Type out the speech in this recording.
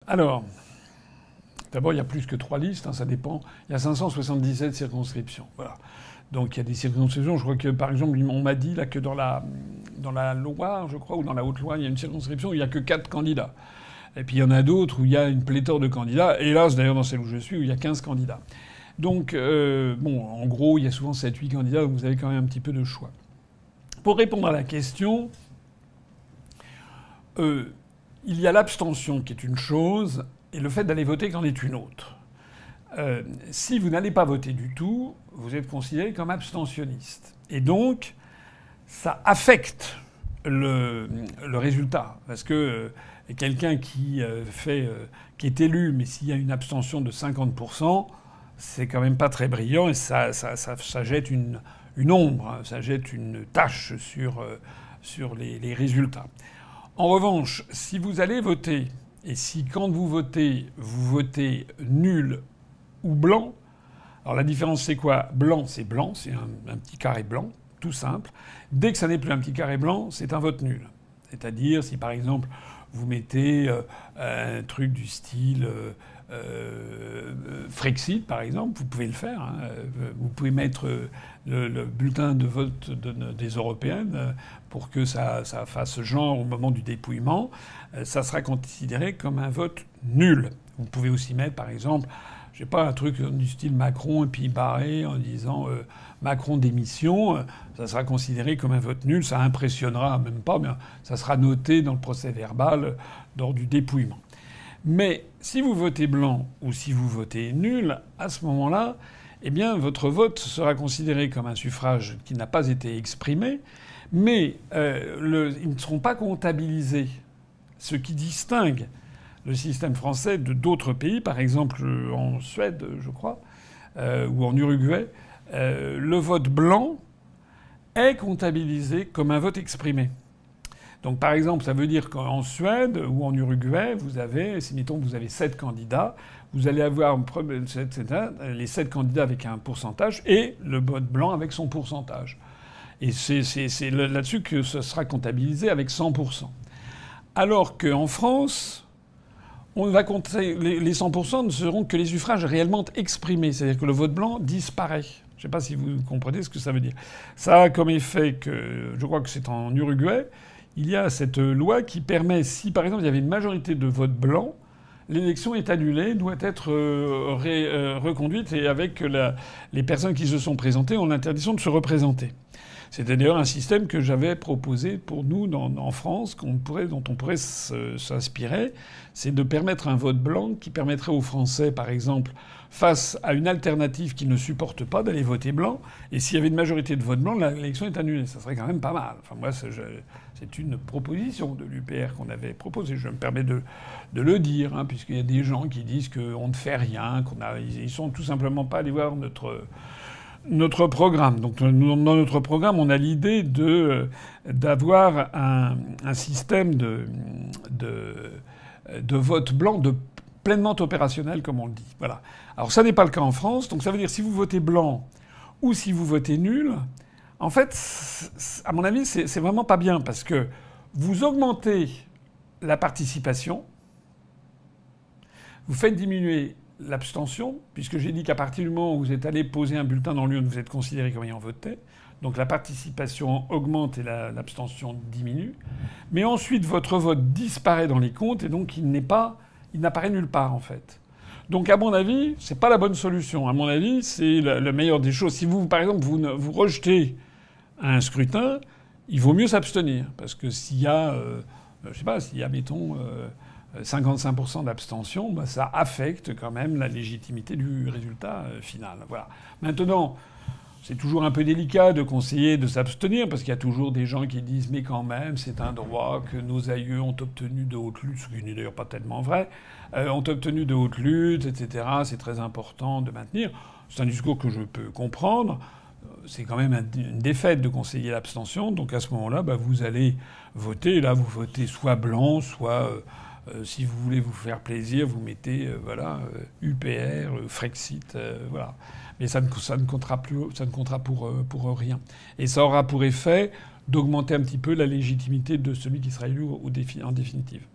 Alors, d'abord, il y a plus que 3 listes, hein, ça dépend. Il y a 577 circonscriptions. Voilà. Donc il y a des circonscriptions, je crois que par exemple, on m'a dit là que dans la Loire, je crois, ou dans la Haute-Loire, il y a une circonscription où il n'y a que 4 candidats. Et puis il y en a d'autres où il y a une pléthore de candidats. Hélas, d'ailleurs, dans celle où je suis, où il y a 15 candidats. Donc, bon, en gros, il y a souvent 7-8 candidats, donc vous avez quand même un petit peu de choix. Pour répondre à la question, il y a l'abstention qui est une chose, et le fait d'aller voter qui en est une autre. Si vous n'allez pas voter du tout, vous êtes considéré comme abstentionniste. Et donc, ça affecte le résultat. Parce que quelqu'un qui est élu, mais s'il y a une abstention de 50%, c'est quand même pas très brillant et ça jette une ombre, hein, ça jette une tache sur les résultats. En revanche, si vous allez voter, et si quand vous votez nul ou blanc, alors la différence c'est quoi? Blanc, c'est un petit carré blanc, tout simple. Dès que ça n'est plus un petit carré blanc, c'est un vote nul. C'est-à-dire si par exemple vous mettez un truc du style Frexit, par exemple, vous pouvez le faire. Hein. Vous pouvez mettre le bulletin de vote des européennes pour que ça fasse genre au moment du dépouillement. Ça sera considéré comme un vote nul. Vous pouvez aussi mettre, par exemple, je sais pas, un truc du style Macron et puis barré en disant Macron démission. Ça sera considéré comme un vote nul. Ça impressionnera même pas, mais ça sera noté dans le procès verbal lors du dépouillement. Mais si vous votez blanc ou si vous votez nul, à ce moment-là, eh bien, votre vote sera considéré comme un suffrage qui n'a pas été exprimé, mais ils ne seront pas comptabilisés. Ce qui distingue le système français de d'autres pays, par exemple en Suède, je crois, ou en Uruguay, le vote blanc est comptabilisé comme un vote exprimé. Donc par exemple, ça veut dire qu'en Suède ou en Uruguay, si mettons vous avez 7 candidats, vous allez avoir les 7 candidats avec un pourcentage et le vote blanc avec son pourcentage. Et c'est là-dessus que ce sera comptabilisé avec 100%. Alors qu'en France, on va compter les 100% ne seront que les suffrages réellement exprimés. C'est-à-dire que le vote blanc disparaît. Je ne sais pas si vous comprenez ce que ça veut dire. Ça a comme effet que, je crois que c'est en Uruguay, il y a cette loi qui permet, si par exemple il y avait une majorité de votes blancs, l'élection est annulée, doit être reconduite et avec les personnes qui se sont présentées ont l'interdiction de se représenter. C'était d'ailleurs un système que j'avais proposé pour nous en France, dont on pourrait s'inspirer. C'est de permettre un vote blanc qui permettrait aux Français, par exemple, face à une alternative qu'ils ne supportent pas, d'aller voter blanc. Et s'il y avait une majorité de votes blancs, l'élection est annulée. Ça serait quand même pas mal. Enfin, moi, c'est une proposition de l'UPR qu'on avait proposée. Je me permets de le dire, hein, puisqu'il y a des gens qui disent qu'on ne fait rien, ils sont tout simplement pas allés voir notre programme. Donc dans notre programme, on a l'idée d'avoir un système de vote blanc pleinement opérationnel, comme on le dit. Voilà. Alors ça n'est pas le cas en France. Donc ça veut dire si vous votez blanc ou si vous votez nul, en fait, à mon avis, c'est vraiment pas bien parce que vous augmentez la participation, vous faites diminuer l'abstention, puisque j'ai dit qu'à partir du moment où vous êtes allé poser un bulletin dans l'urne, vous êtes considéré comme ayant voté. Donc la participation augmente et l'abstention diminue. Mais ensuite, votre vote disparaît dans les comptes et donc il n'apparaît nulle part, en fait. Donc à mon avis, c'est pas la bonne solution. À mon avis, c'est la meilleure des choses. Si vous, par exemple, vous rejetez un scrutin, il vaut mieux s'abstenir. Parce que s'il y a, mettons, 55% d'abstention, ça affecte quand même la légitimité du résultat final. Voilà. Maintenant, c'est toujours un peu délicat de conseiller de s'abstenir parce qu'il y a toujours des gens qui disent mais quand même c'est un droit que nos aïeux ont obtenu de haute lutte, ce qui n'est d'ailleurs pas tellement vrai, ont obtenu de haute lutte, etc. C'est très important de maintenir. C'est un discours que je peux comprendre. C'est quand même une défaite de conseiller l'abstention. Donc à ce moment-là, vous allez voter. Là, vous votez soit blanc, soit si vous voulez vous faire plaisir, vous mettez UPR, Frexit, voilà. Mais ça ne comptera plus, ça ne comptera pour rien. Et ça aura pour effet d'augmenter un petit peu la légitimité de celui qui sera élu en définitive.